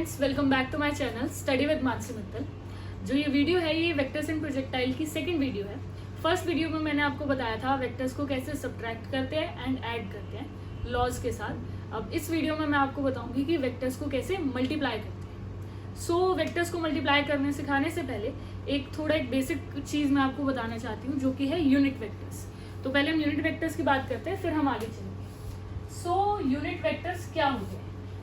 Friends, welcome back to my channel study with Mansi Mittal. जो ये video है ये वेक्टर्स एंड प्रोजेक्टाइल की सेकंड वीडियो है। फर्स्ट वीडियो में मैंने आपको बताया था वेक्टर्स को कैसे सब्ट्रैक्ट करते हैं एंड ऐड करते हैं लॉज के साथ। अब इस वीडियो में मैं आपको बताऊंगी कि वेक्टर्स को कैसे मल्टीप्लाई करते हैं। सो वेक्टर्स को मल्टीप्लाई करने सिखाने से पहले एक बेसिक चीज़ मैं आपको बताना चाहती हूँ, जो कि है यूनिट वेक्टर्स। तो पहले हम यूनिट वेक्टर्स की बात करते हैं, फिर हम आगे चलेंगे। सो यूनिट वेक्टर्स क्या होते हैं?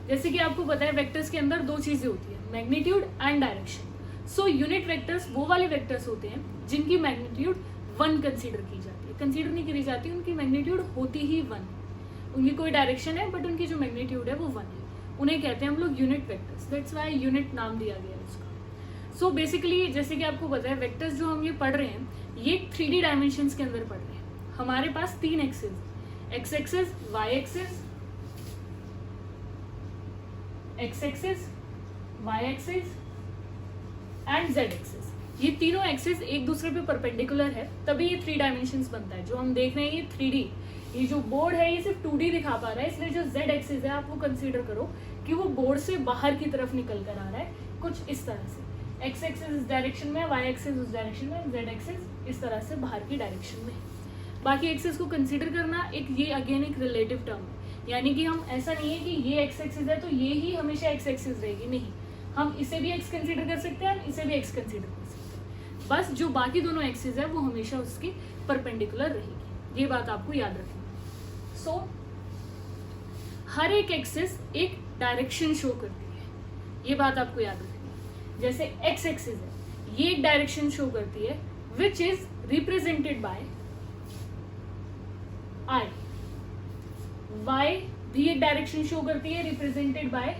जैसे कि आपको पता है वेक्टर्स के अंदर दो चीजें होती है, magnitude and direction. So unit vectors वो वाले वेक्टर्स होते हैं जिनकी मैग्नीट्यूड 1 कंसीडर की जाती है। कंसीडर नहीं करी जाती, उनकी मैग्नीट्यूड होती ही 1। उनकी कोई डायरेक्शन है बट उनकी जो मैग्नीट्यूड है वो 1 है। उन्हें कहते हैं हम लोग unit vectors. That's why unit नाम दिया गया है उसका। सो बेसिकली जैसे कि आपको पता है वेक्टर्स जो हम ये पढ़ रहे हैं ये 3D डायमेंशंस के अंदर पढ़ रहे हैं। हमारे पास 3 axis, X axis, Y axis, X axis, Y axis and Z axis. ये तीनों एक्सिस एक दूसरे पे परपेंडिकुलर है, तभी ये 3 डायमेंशंस बनता है। जो हम देख रहे हैं ये 3D, ये जो बोर्ड है ये सिर्फ 2D दिखा पा रहा है, इसलिए जो जेड एक्सिस है आप वो कंसीडर करो कि वो बोर्ड से बाहर की तरफ निकल कर आ रहा है, कुछ इस तरह से। एक्स एक्सिस इस डायरेक्शन में, वाई एक्सिस उस डायरेक्शन में, जेड एक्सिस इस तरह से बाहर की डायरेक्शन में। बाकी एक्सिस को कंसीडर करना ये अगेन एक रिलेटिव टर्म है, यानी कि हम ऐसा नहीं है कि ये एक्स एक्सिस है तो ये ही हमेशा एक्स एक्सिस रहेगी, नहीं। हम इसे भी एक्स कंसीडर कर सकते हैं, इसे भी एक्स कंसीडर कर सकते हैं। बस जो बाकी दोनों एक्सिस है वो हमेशा उसकी परपेंडिकुलर रहेगी, ये बात आपको याद रखनी। सो हर एक एक्सिस एक डायरेक्शन शो करती है, ये बात आपको याद रखनी है। जैसे एक्स एक्सिस है ये एक डायरेक्शन शो करती है which is represented by I. Y भी एक डायरेक्शन शो करती है represented by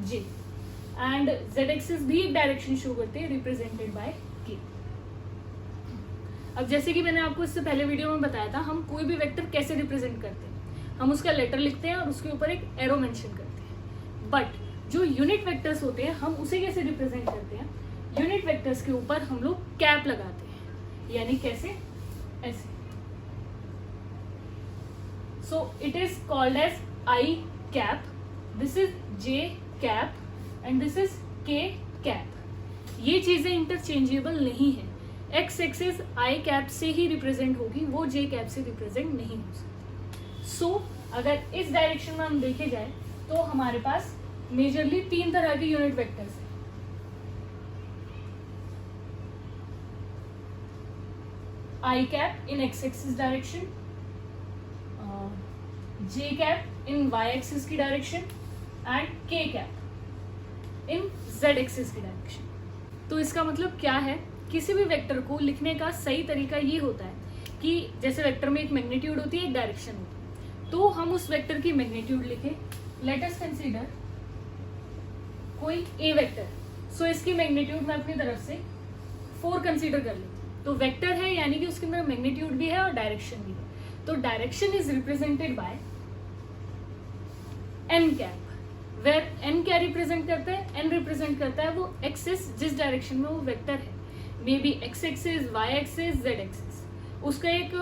J, and Z axis भी एक डायरेक्शन शो करती है रिप्रेजेंटेड बाय के। अब जैसे कि मैंने आपको इससे पहले वीडियो में बताया था, हम कोई भी वेक्टर कैसे रिप्रेजेंट करते हैं, हम उसका लेटर लिखते हैं और उसके ऊपर एक एरो मेंशन करते हैं। बट जो यूनिट वेक्टर्स होते हैं हम उसे कैसे रिप्रेजेंट करते हैं? यूनिट वेक्टर्स के ऊपर हम लोग कैप लगाते हैं, यानी कैसे? ऐसे। So it is called as I cap, this is J cap and this is K cap। ये चीजें इंटरचेंजेबल नहीं है। X एक्सिस I cap से ही रिप्रेजेंट होगी, वो J cap से रिप्रेजेंट नहीं हो सकती। So अगर इस डायरेक्शन में हम देखे जाए तो हमारे पास मेजरली 3 तरह के यूनिट वेक्टर्स हैं। I cap in X axis direction, J cap in Y axis की direction and K cap in Z axis की डायरेक्शन। तो इसका मतलब क्या है? किसी भी वेक्टर को लिखने का सही तरीका ये होता है कि जैसे वेक्टर में एक मैग्नीट्यूड होती है, एक डायरेक्शन होती है, तो हम उस वेक्टर की मैग्नीट्यूड लिखें। लेट अस कंसीडर कोई A वेक्टर, सो इसकी मैग्नीट्यूड मैं अपनी तरफ से 4 कंसीडर कर लेती हूँ। तो वेक्टर है यानी कि उसके अंदर मैग्नीट्यूड भी है और डायरेक्शन भी है। तो direction is represented by N cap, where N क्या रिप्रेजेंट करता है? एन रिप्रेजेंट करता है वो एक्सिस जिस डायरेक्शन में वो वेक्टर है, maybe X axis, Y axis, Z axis. उसका एक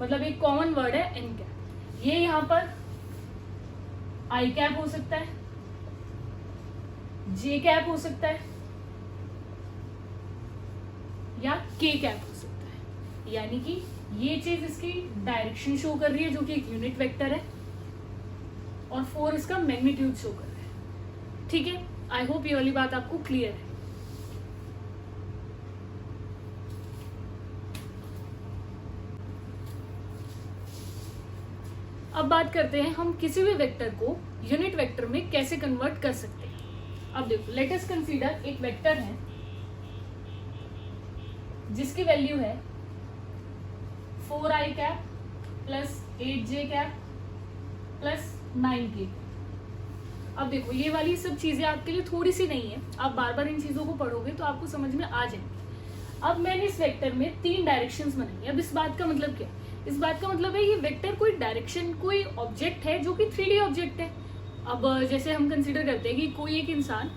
मतलब एक कॉमन वर्ड है एन कैप। ये यहाँ पर आई कैप हो सकता है, जे कैप हो सकता है या के कैप हो सकता है। यानी कि ये चीज इसकी डायरेक्शन शो कर रही है जो कि एक यूनिट वेक्टर है, और 4 इसका मैग्नीट्यूड शो कर रहा है। ठीक है, आई होप ये वाली बात आपको क्लियर है। अब बात करते हैं हम किसी भी वेक्टर को यूनिट वेक्टर में कैसे कन्वर्ट कर सकते हैं। अब देखो, लेट अस कंसीडर एक वेक्टर है जिसकी वैल्यू है 4i cap plus 8j cap plus 9k। अब देखो ये वाली सब चीजें आपके लिए थोड़ी सी नहीं है, आप बार बार इन चीजों को पढ़ोगे तो आपको समझ में आ जाएंगे। अब मैंने इस वेक्टर में 3 डायरेक्शंस बनाई। अब इस बात का मतलब क्या? इस बात का मतलब है ये वेक्टर कोई डायरेक्शन, कोई ऑब्जेक्ट है जो कि 3D ऑब्जेक्ट है। अब जैसे हम कंसीडर करते हैं कि कोई एक इंसान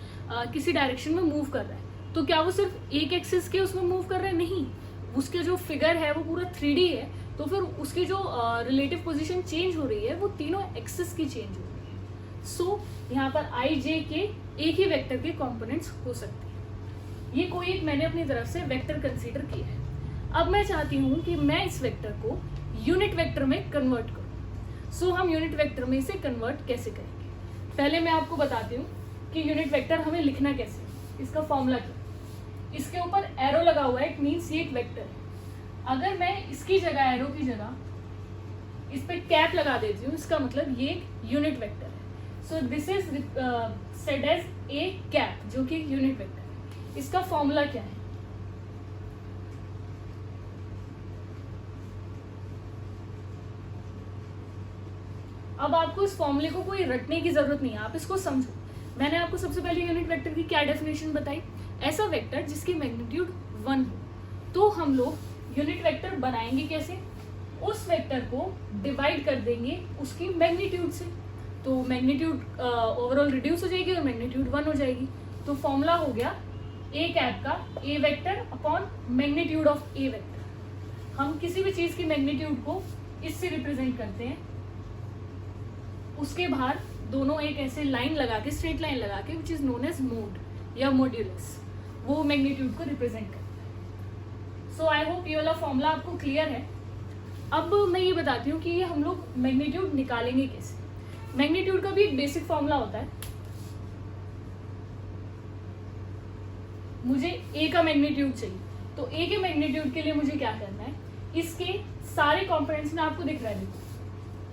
किसी डायरेक्शन में मूव कर रहा है, तो क्या वो सिर्फ एक एक्सिस के उसमें मूव कर रहा है? नहीं, उसके जो फिगर है वो पूरा 3D है, तो फिर उसकी जो रिलेटिव पोजीशन चेंज हो रही है वो तीनों एक्सिस की चेंज हो रही है। सो यहाँ पर आई जे के एक ही वेक्टर के कंपोनेंट्स हो सकते हैं। ये कोई एक मैंने अपनी तरफ से वेक्टर कंसीडर किया है। अब मैं चाहती हूँ कि मैं इस वेक्टर को यूनिट वेक्टर में कन्वर्ट करूँ। सो हम यूनिट वेक्टर में इसे कन्वर्ट कैसे करेंगे, पहले मैं आपको बताती हूँ कि यूनिट वेक्टर हमें लिखना कैसे, इसका फॉर्मूला क्या। इसके ऊपर एरो लगा हुआ है, इट मीन्स ये एक वेक्टर है। अगर मैं इसकी जगह, एरो की जगह इस पे कैप लगा देती हूँ, इसका मतलब ये एक यूनिट वेक्टर है। So this is said as A cap, जो कि यूनिट वेक्टर है। इसका फॉर्मूला क्या है, अब आपको इस फॉर्मूले को कोई रटने की जरूरत नहीं है, आप इसको समझो। मैंने आपको सबसे पहले यूनिट वेक्टर की क्या डेफिनेशन बताई, ऐसा वेक्टर जिसकी मैग्नीट्यूड 1 हो। तो हम लोग यूनिट वेक्टर बनाएंगे कैसे, उस वेक्टर को डिवाइड कर देंगे उसकी मैग्नीट्यूड से, तो मैग्नीट्यूड ओवरऑल रिड्यूस हो जाएगी और मैग्नीट्यूड 1 हो जाएगी। तो फॉर्मूला हो गया ए कैप का A vector upon magnitude of A vector. हम किसी भी चीज की मैग्नीट्यूड को इससे रिप्रेजेंट करते हैं, उसके बाहर दोनों एक ऐसे लाइन लगा के, स्ट्रेट लाइन लगा के, which is known as mode या मॉड्यूलस, वो मैग्नीट्यूड को रिप्रेजेंट करता है। सो आई होप ये वाला फॉर्मूला आपको क्लियर है। अब मैं ये बताती हूँ कि ये हम लोग मैग्नीट्यूड निकालेंगे कैसे। मैग्नीट्यूड का भी एक बेसिक फॉर्मूला होता है। मुझे ए का मैग्नीट्यूड चाहिए, तो ए के मैग्नीट्यूड के लिए मुझे क्या करना है, इसके सारे कॉम्पोनेंट्स में आपको दिख रहा है, देखो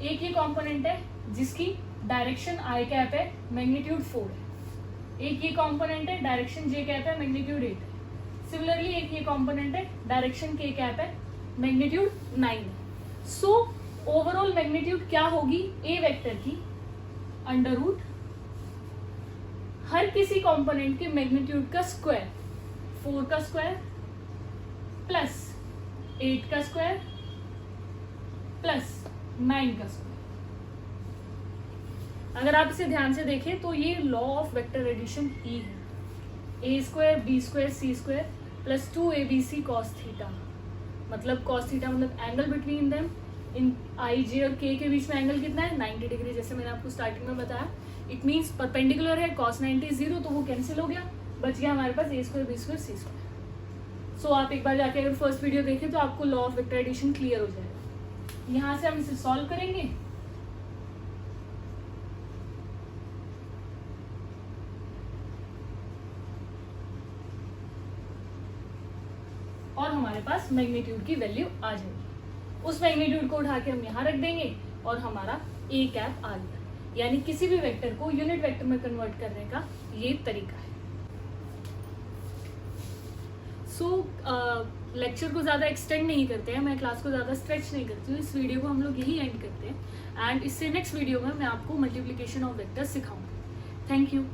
एक ही कॉम्पोनेंट है जिसकी डायरेक्शन आई कैप है, मैग्नीट्यूड 4 है। एक ये कॉम्पोनेंट है, डायरेक्शन जे कैप है, मैग्नीट्यूड 8 है। सिमिलरली एक ये कॉम्पोनेंट है, डायरेक्शन के कैप है, मैग्नीट्यूड 9 है। सो ओवरऑल मैग्नीट्यूड क्या होगी ए वेक्टर की, अंडर रूट हर किसी कॉम्पोनेंट के मैग्नीट्यूड का स्क्वायर, 4 का स्क्वायर प्लस 8 का स्क्वायर प्लस 9 का स्क्वायर। अगर आप इसे ध्यान से देखें तो ये लॉ ऑफ वेक्टर एडिशन ही है, A square B square C square plus 2abc cos theta. मतलब cos थीटा मतलब एंगल बिटवीन देम, इन आई जे और के बीच में एंगल कितना है, 90 डिग्री, जैसे मैंने आपको स्टार्टिंग में बताया। इट मीन्स परपेंडिकुलर है, cos 90 0, तो वो कैंसिल हो गया, बच गया हमारे पास ए square B square C square. सो आप एक बार जाके अगर फर्स्ट वीडियो देखें तो आपको law of vector addition clear हो जाएगा। यहाँ से हम इसे सॉल्व करेंगे, और हमारे पास मैग्नीट्यूड की वैल्यू आ जाएगी। उस मैग्नीट्यूड को उठा के हम यहाँ रख देंगे और हमारा ए कैप आ गया। यानी किसी भी वेक्टर को यूनिट वेक्टर में कन्वर्ट करने का ये तरीका है। सो लेक्चर को ज़्यादा एक्सटेंड नहीं करते हैं, मैं क्लास को ज़्यादा स्ट्रेच नहीं करती हूँ, इस वीडियो को हम लोग यही एंड करते हैं। एंड इससे नेक्स्ट वीडियो में मैं आपको मल्टीप्लिकेशन ऑफ वेक्टर्स सिखाऊंगी। Thank you.